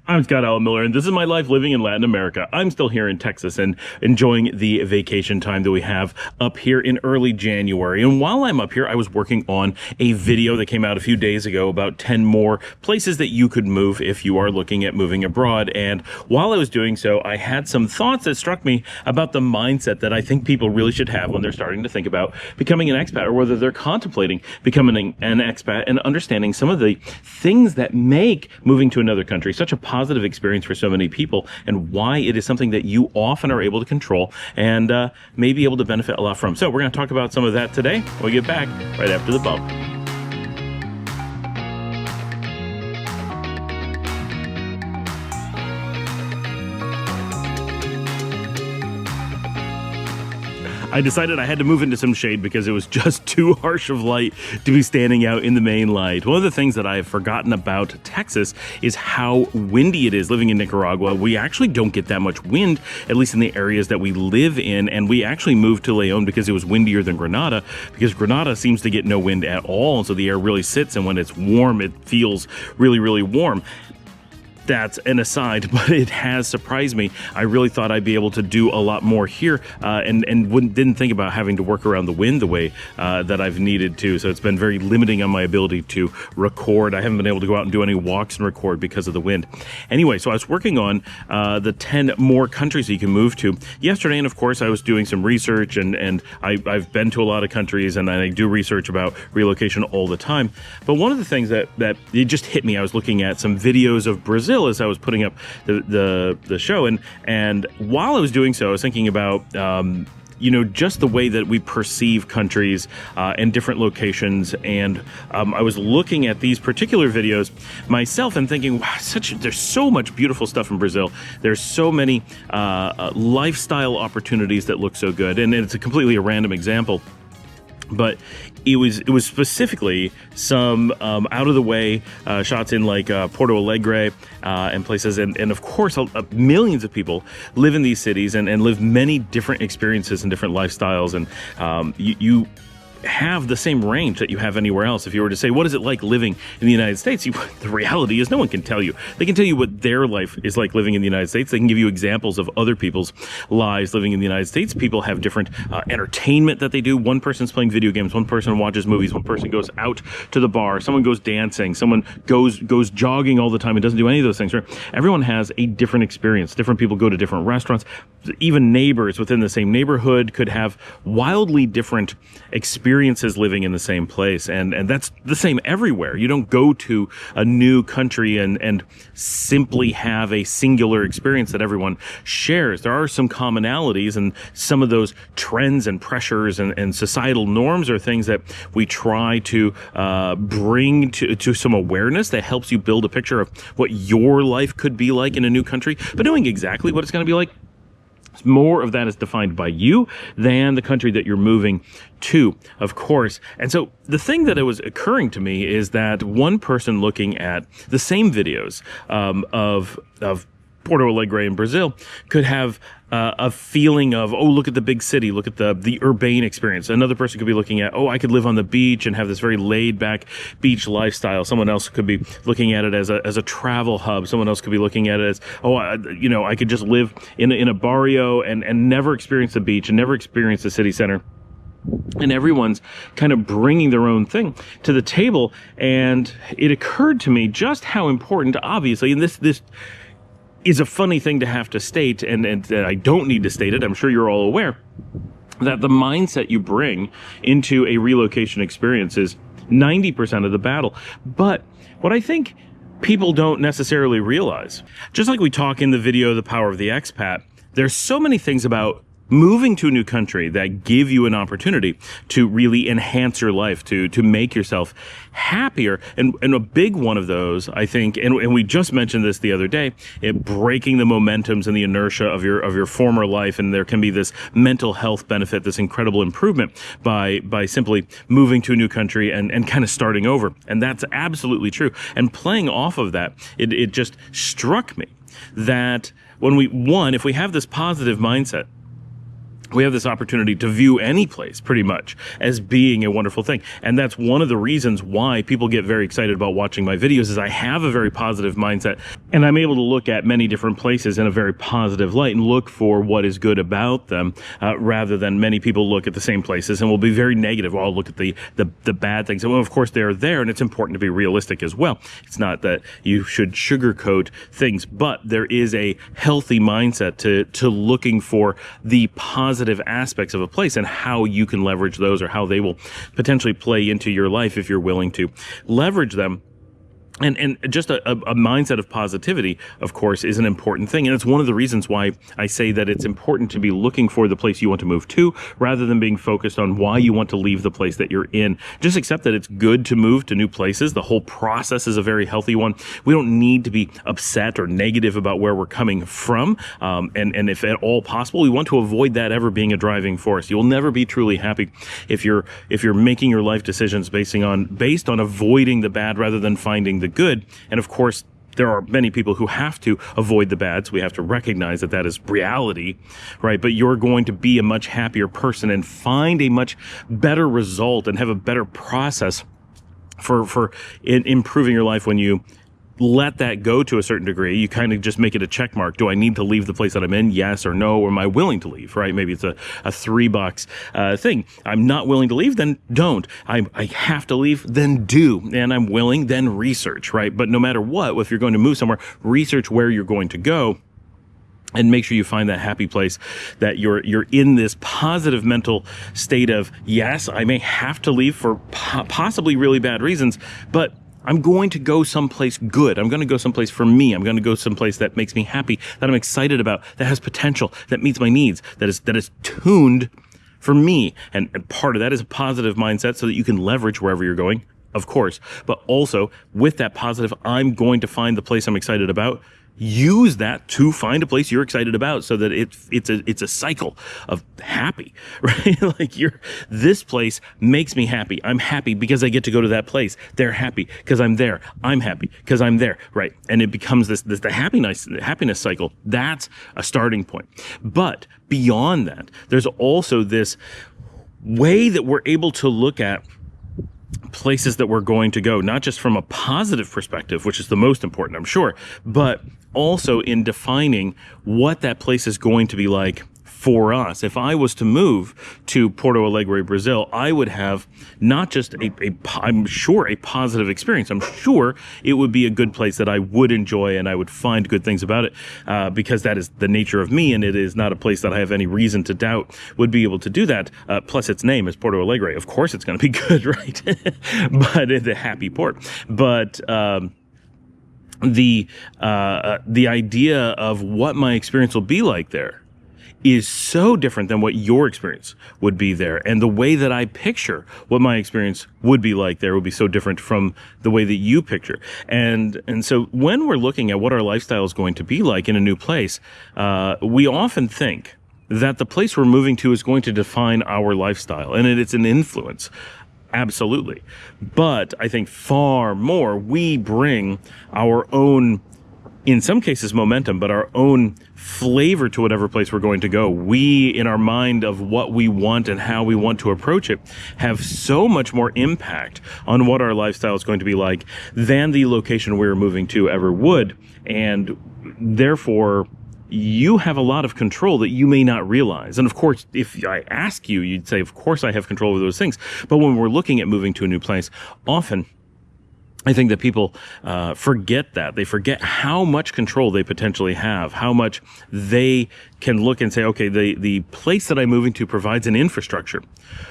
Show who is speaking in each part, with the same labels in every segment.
Speaker 1: I'm Scott Allen Miller, and this is my life living in Latin America. I'm still here in Texas and enjoying the vacation time that we have up here in early January. And while I'm up here, I was working on a video that came out a few days ago about 10 more places that you could move if you are looking at moving abroad. And while I was doing so, I had some thoughts that struck me about the mindset that I think people really should have when they're starting to think about becoming an expat, or whether they're contemplating becoming an expat, and understanding some of the things that make moving to another country such a positive experience for so many people, and why it is something that you often are able to control and may be able to benefit a lot from. So we're going to talk about some of that today when we get back right after the bump. I decided I had to move into some shade because it was just too harsh of light to be standing out in the main light. One of the things that I have forgotten about Texas is how windy it is living in Nicaragua. We actually don't get that much wind, at least in the areas that we live in, and we actually moved to Leon because it was windier than Granada, because Granada seems to get no wind at all, and so the air really sits, and when it's warm, it feels really, really warm. That's an aside, but it has surprised me. I really thought I'd be able to do a lot more here, and didn't think about having to work around the wind the way that I've needed to. So it's been very limiting on my ability to record. I haven't been able to go out and do any walks and record because of the wind. Anyway, so I was working on the 10 more countries that you can move to yesterday, and of course I was doing some research, and I've been to a lot of countries, and I do research about relocation all the time. But one of the things that it just hit me, I was looking at some videos of Brazil as I was putting up the show, and while I was doing so, I was thinking about just the way that we perceive countries and different locations, and I was looking at these particular videos myself and thinking, wow, there's so much beautiful stuff in Brazil. There's so many lifestyle opportunities that look so good, and it's a completely random example. But it was specifically some out of the way shots in like Porto Alegre and places, and of course millions of people live in these cities and live many different experiences and different lifestyles, and you have the same range that you have anywhere else. If you were to say, what is it like living in the United States? The reality is no one can tell you. They can tell you what their life is like living in the United States. They can give you examples of other people's lives living in the United States. People have different entertainment that they do. One person's playing video games, one person watches movies, one person goes out to the bar, someone goes dancing, someone goes jogging all the time and doesn't do any of those things, right? Everyone has a different experience. Different people go to different restaurants. Even neighbors within the same neighborhood could have wildly different experiences living in the same place, and that's the same everywhere. You don't go to a new country and simply have a singular experience that everyone shares. There are some commonalities, and some of those trends and pressures and societal norms are things that we try to bring to some awareness that helps you build a picture of what your life could be like in a new country. But knowing exactly what it's going to be like, more of that is defined by you than the country that you're moving to, of course. And so the thing that it was occurring to me is that one person looking at the same videos of Porto Alegre in Brazil could have a feeling of, oh, look at the big city, look at the urbane experience. Another person could be looking at, oh, I could live on the beach and have this very laid back beach lifestyle. Someone else could be looking at it as a travel hub. Someone else could be looking at it as, oh, I could just live in a barrio and never experience the beach and never experience the city center. And everyone's kind of bringing their own thing to the table. And it occurred to me just how important, obviously, and this is a funny thing to have to state, and I don't need to state it, I'm sure you're all aware, that the mindset you bring into a relocation experience is 90% of the battle. But what I think people don't necessarily realize, just like we talk in the video, The Power of the Expat, there's so many things about moving to a new country that give you an opportunity to really enhance your life, to make yourself happier. And a big one of those, I think, and we just mentioned this the other day, breaking the momentums and the inertia of your former life. And there can be this mental health benefit, this incredible improvement by simply moving to a new country and kind of starting over. And that's absolutely true. And playing off of that, it just struck me that if we have this positive mindset, we have this opportunity to view any place pretty much as being a wonderful thing. And that's one of the reasons why people get very excited about watching my videos is I have a very positive mindset, and I'm able to look at many different places in a very positive light and look for what is good about them, rather than many people look at the same places and will be very negative. Well, I'll look at the bad things. And well, of course they're there, and it's important to be realistic as well. It's not that you should sugarcoat things, but there is a healthy mindset to looking for the positive aspects of a place and how you can leverage those, or how they will potentially play into your life if you're willing to leverage them. And just a mindset of positivity, of course, is an important thing. And it's one of the reasons why I say that it's important to be looking for the place you want to move to, rather than being focused on why you want to leave the place that you're in. Just accept that it's good to move to new places. The whole process is a very healthy one. We don't need to be upset or negative about where we're coming from. And if at all possible, we want to avoid that ever being a driving force. You'll never be truly happy if you're making your life decisions based on avoiding the bad rather than finding the good. And of course, there are many people who have to avoid the bad, so we have to recognize that that is reality, right? But you're going to be a much happier person and find a much better result and have a better process for improving your life when you let that go to a certain degree. You kind of just make it a check mark. Do I need to leave the place that I'm in? Yes or no? Or am I willing to leave, right? Maybe it's a $3 thing. I'm not willing to leave, then don't. I have to leave, then do. And I'm willing, then research, right? But no matter what, if you're going to move somewhere, research where you're going to go. And make sure you find that happy place, that you're in this positive mental state of, yes, I may have to leave for possibly really bad reasons, but I'm going to go someplace good. I'm going to go someplace for me. I'm going to go someplace that makes me happy, that I'm excited about, that has potential, that meets my needs, that is tuned for me. And part of that is a positive mindset so that you can leverage wherever you're going, of course. But also, with that positive, I'm going to find the place I'm excited about. Use that to find a place you're excited about, so that it's a cycle of happy, right? Like this place makes me happy. I'm happy because I get to go to that place. They're happy because I'm there. I'm happy because I'm there, right? And it becomes the happiness cycle. That's a starting point. But beyond that, there's also this way that we're able to look at places that we're going to go, not just from a positive perspective, which is the most important, I'm sure, but also in defining what that place is going to be like for us. If I was to move to Porto Alegre, Brazil, I would have not just I'm sure a positive experience. I'm sure it would be a good place that I would enjoy and I would find good things about it, because that is the nature of me, and it is not a place that I have any reason to doubt would be able to do that. Plus, its name is Porto Alegre. Of course, it's going to be good, right? But it's a happy port. But the idea of what my experience will be like there is so different than what your experience would be there. And the way that I picture what my experience would be like there would be so different from the way that you picture. And so when we're looking at what our lifestyle is going to be like in a new place, we often think that the place we're moving to is going to define our lifestyle, and it's an influence. Absolutely. But I think far more, we bring our own, in some cases, momentum, but our own flavor to whatever place we're going to go. We, in our mind of what we want and how we want to approach it, have so much more impact on what our lifestyle is going to be like than the location we're moving to ever would. And therefore, you have a lot of control that you may not realize. And of course, if I ask you, you'd say, of course I have control over those things. But when we're looking at moving to a new place, often I think that people forget that. They forget how much control they potentially have, how much they can look and say, okay, the place that I'm moving to provides an infrastructure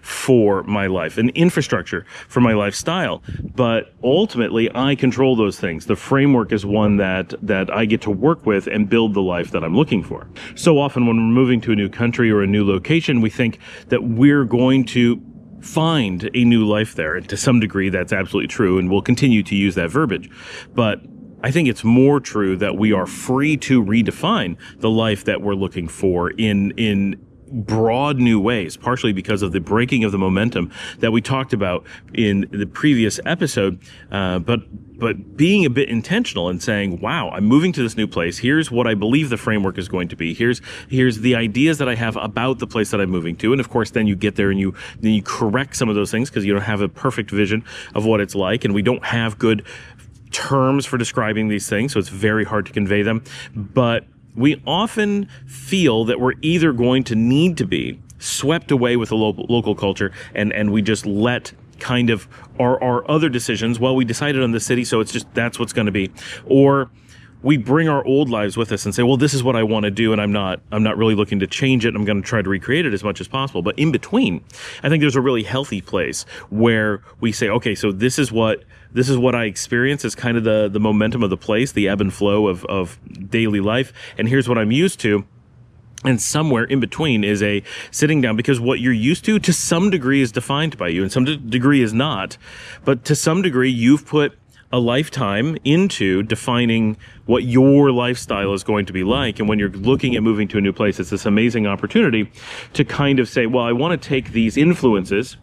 Speaker 1: for my life, an infrastructure for my lifestyle. But ultimately, I control those things. The framework is one that I get to work with and build the life that I'm looking for. So often when we're moving to a new country or a new location, we think that we're going to find a new life there. And to some degree, that's absolutely true, and we'll continue to use that verbiage. But I think it's more true that we are free to redefine the life that we're looking for in broad new ways, partially because of the breaking of the momentum that we talked about in the previous episode. But being a bit intentional and saying, wow, I'm moving to this new place. Here's what I believe the framework is going to be. Here's the ideas that I have about the place that I'm moving to. And of course, then you get there and then you correct some of those things because you don't have a perfect vision of what it's like. And we don't have good terms for describing these things. So it's very hard to convey them. But we often feel that we're either going to need to be swept away with the local culture and we just let kind of our other decisions, well, we decided on the city, so it's just that's what's going to be. Or we bring our old lives with us and say, well, this is what I want to do, and I'm not really looking to change it. I'm going to try to recreate it as much as possible. But in between, I think there's a really healthy place where we say, okay, so this is what I experience as kind of the momentum of the place, the ebb and flow of daily life, and here's what I'm used to. And somewhere in between is a sitting down, because what you're used to some degree is defined by you and some degree is not. But to some degree, you've put a lifetime into defining what your lifestyle is going to be like. And when you're looking at moving to a new place, it's this amazing opportunity to kind of say, well, I want to take these influences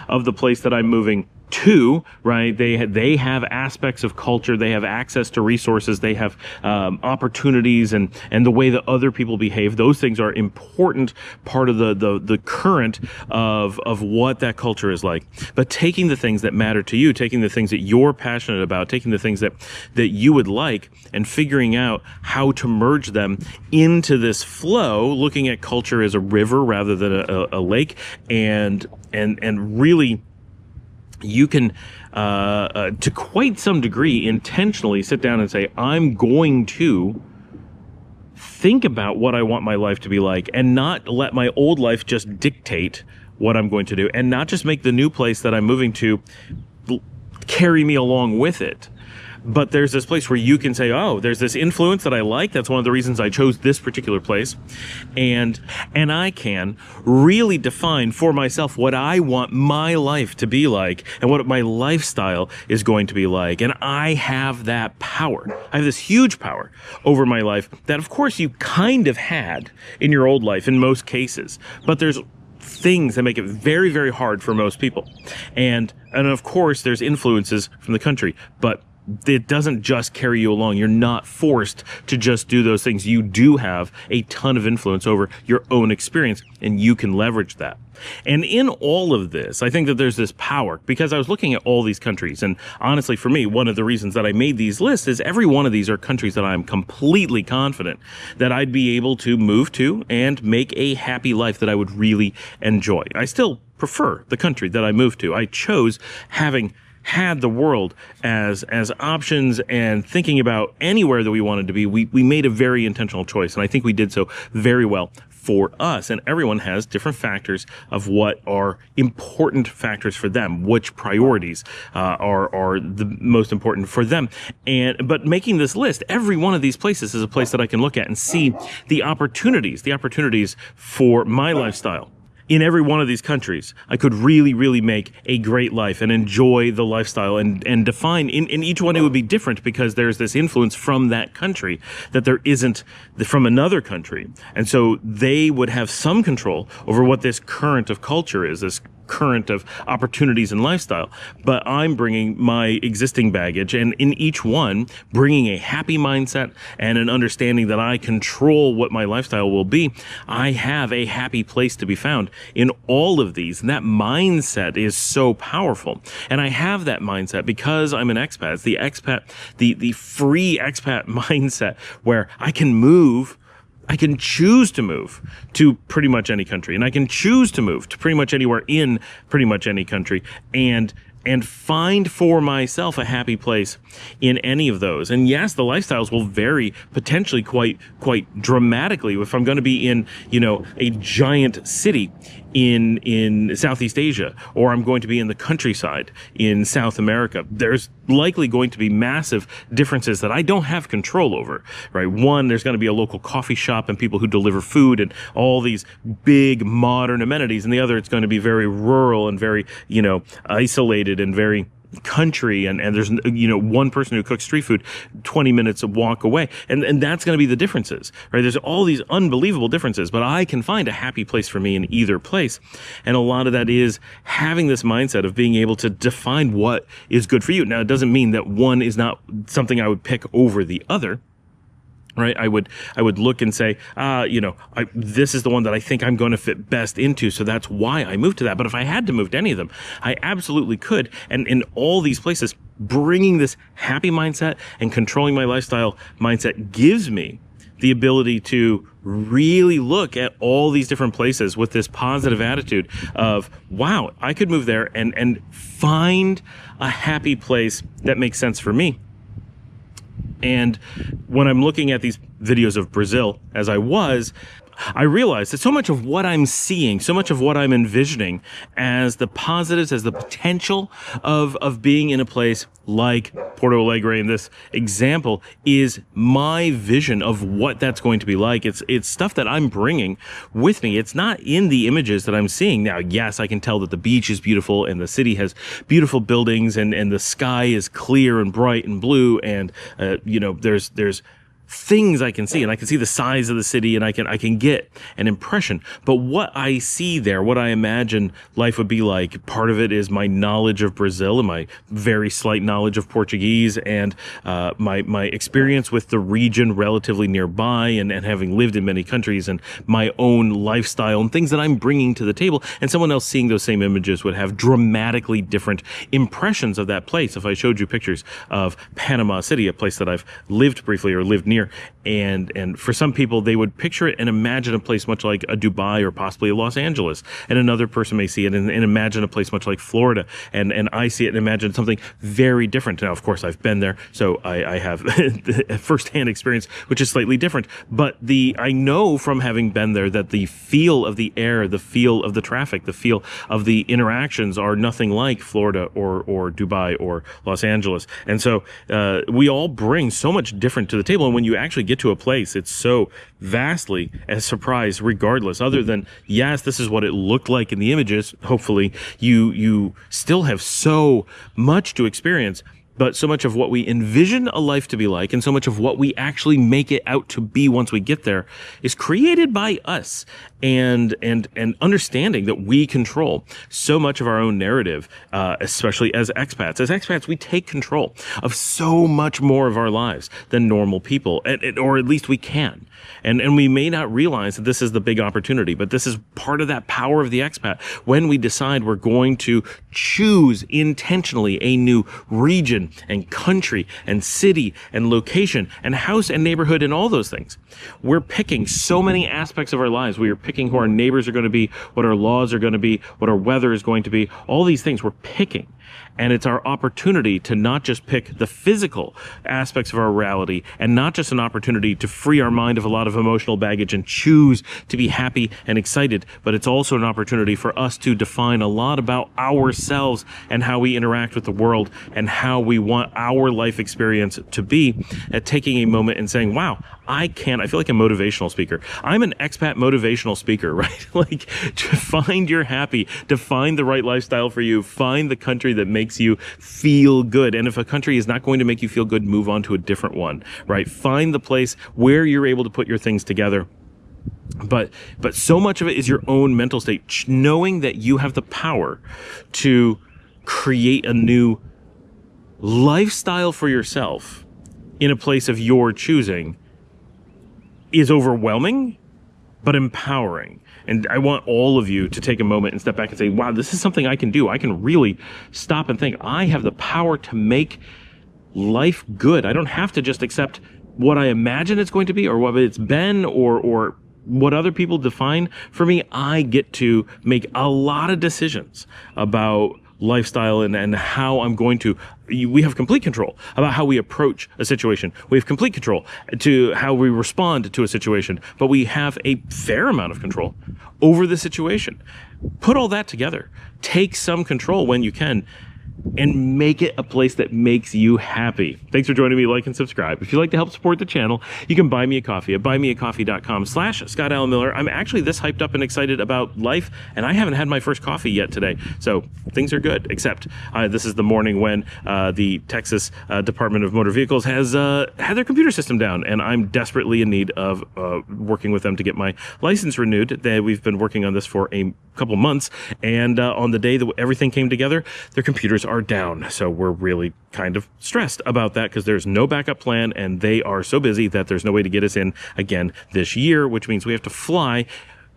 Speaker 1: of the place that I'm moving to, right? They have aspects of culture, they have access to resources, they have opportunities, and the way that other people behave. Those things are important part of the current of what that culture is like. But taking the things that matter to you, taking the things that you're passionate about, taking the things that you would like, and figuring out how to merge them into this flow, looking at culture as a river rather than a lake, and really, you can, to quite some degree, intentionally sit down and say, I'm going to think about what I want my life to be like, and not let my old life just dictate what I'm going to do, and not just make the new place that I'm moving to carry me along with it. But there's this place where you can say, oh, there's this influence that I like. That's one of the reasons I chose this particular place. And I can really define for myself what I want my life to be like and what my lifestyle is going to be like. And I have that power. I have this huge power over my life that, of course, you kind of had in your old life in most cases. But there's things that make it very, very hard for most people. And of course, there's influences from the country. But it doesn't just carry you along. You're not forced to just do those things. You do have a ton of influence over your own experience, and you can leverage that. And in all of this, I think that there's this power, because I was looking at all these countries, and honestly, for me, one of the reasons that I made these lists is every one of these are countries that I'm completely confident that I'd be able to move to and make a happy life that I would really enjoy. I still prefer the country that I moved to. I chose, having had the world as options and thinking about anywhere that we wanted to be, we made a very intentional choice, and I think we did so very well for us. And everyone has different factors of what are important factors for them, which priorities are the most important for them. But making this list, every one of these places is a place that I can look at and see the opportunities for my lifestyle. In every one of these countries, I could really, really make a great life and enjoy the lifestyle and define. In each one, it would be different because there's this influence from that country that there isn't from another country. And so they would have some control over what this current of culture is, this current of opportunities and lifestyle. But I'm bringing my existing baggage, and in each one, bringing a happy mindset and an understanding that I control what my lifestyle will be. I have a happy place to be found in all of these, and that mindset is so powerful. And I have that mindset because I'm an expat. It's the expat, the free expat mindset, where I can move. I can choose to move to pretty much any country, and I can choose to move to pretty much anywhere in pretty much any country, and find for myself a happy place in any of those. And yes, the lifestyles will vary potentially quite dramatically. If I'm going to be in, a giant city in Southeast Asia, or I'm going to be in the countryside in South America, there's likely going to be massive differences that I don't have control over, right? One, there's going to be a local coffee shop and people who deliver food and all these big modern amenities. And the other, it's going to be very rural and very, isolated and very country, and there's, one person who cooks street food 20 minutes a walk away, and that's going to be the differences, right? There's all these unbelievable differences, but I can find a happy place for me in either place. And a lot of that is having this mindset of being able to define what is good for you. Now, it doesn't mean that one is not something I would pick over the other. Right, I would look and say, this is the one that I think I'm going to fit best into, so that's why I moved to that. But if I had to move to any of them, I absolutely could. And in all these places, bringing this happy mindset and controlling my lifestyle mindset gives me the ability to really look at all these different places with this positive attitude of, wow, I could move there and find a happy place that makes sense for me. And when I'm looking at these videos of Brazil, as I realized that so much of what I'm seeing, so much of what I'm envisioning as the positives, as the potential of being in a place like Porto Alegre in this example, is my vision of what that's going to be like. It's stuff that I'm bringing with me. It's not in the images that I'm seeing. Now, yes, I can tell that the beach is beautiful and the city has beautiful buildings and the sky is clear and bright and blue, and there's things I can see, and I can see the size of the city, and I can get an impression. But what I see there, what I imagine life would be like, part of it is my knowledge of Brazil and my very slight knowledge of Portuguese, and my experience with the region relatively nearby, and having lived in many countries, and my own lifestyle and things that I'm bringing to the table. And someone else seeing those same images would have dramatically different impressions of that place. If I showed you pictures of Panama City, a place that I've lived briefly or lived near, and for some people, they would picture it and imagine a place much like a Dubai or possibly a Los Angeles. And another person may see it and imagine a place much like Florida. And I see it and imagine something very different. Now, of course, I've been there, so I have firsthand experience, which is slightly different. But I know from having been there that the feel of the air, the feel of the traffic, the feel of the interactions are nothing like Florida or Dubai or Los Angeles. And so we all bring so much different to the table. And when you actually get to a place, it's so vastly a surprise regardless, other than, yes, this is what it looked like in the images. Hopefully you still have so much to experience, but so much of what we envision a life to be like, and so much of what we actually make it out to be once we get there, is created by us, and understanding that we control so much of our own narrative, especially as expats. As expats, we take control of so much more of our lives than normal people, or at least we can. And we may not realize that this is the big opportunity, but this is part of that power of the expat. When we decide we're going to choose intentionally a new region and country and city and location and house and neighborhood and all those things, we're picking so many aspects of our lives. We are picking who our neighbors are going to be, what our laws are going to be, what our weather is going to be, all these things we're picking. And it's our opportunity to not just pick the physical aspects of our reality, and not just an opportunity to free our mind of a lot of emotional baggage and choose to be happy and excited, but it's also an opportunity for us to define a lot about ourselves and how we interact with the world and how we want our life experience to be, at taking a moment and saying, wow, I feel like a motivational speaker. I'm an expat motivational speaker, right? Like, to find your happy, to find the right lifestyle for you, find the country that makes you feel good. And if a country is not going to make you feel good, move on to a different one, right? Find the place where you're able to put your things together. But so much of it is your own mental state, knowing that you have the power to create a new lifestyle for yourself in a place of your choosing is overwhelming, but empowering. And I want all of you to take a moment and step back and say, wow, this is something I can do. I can really stop and think. I have the power to make life good. I don't have to just accept what I imagine it's going to be, or what it's been, or what other people define for me. I get to make a lot of decisions about lifestyle and how I'm going to. We have complete control about how we approach a situation. We have complete control to how we respond to a situation, but we have a fair amount of control over the situation. Put all that together. Take some control when you can, and make it a place that makes you happy. Thanks for joining me. Like and subscribe. If you'd like to help support the channel, you can buy me a coffee at buymeacoffee.com/Scott Alan Miller. I'm actually this hyped up and excited about life, and I haven't had my first coffee yet today. So things are good, except this is the morning when the Texas Department of Motor Vehicles has had their computer system down, and I'm desperately in need of working with them to get my license renewed. We've been working on this for a couple months, and on the day that everything came together, their computers are down. So we're really kind of stressed about that because there's no backup plan, and they are so busy that there's no way to get us in again this year, which means we have to fly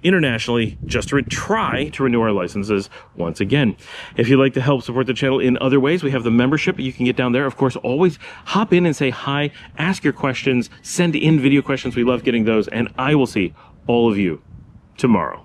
Speaker 1: internationally just to try to renew our licenses once again. If you'd like to help support the channel in other ways, we have the membership you can get down there. Of course, always hop in and say hi, ask your questions, send in video questions. We love getting those, and I will see all of you tomorrow.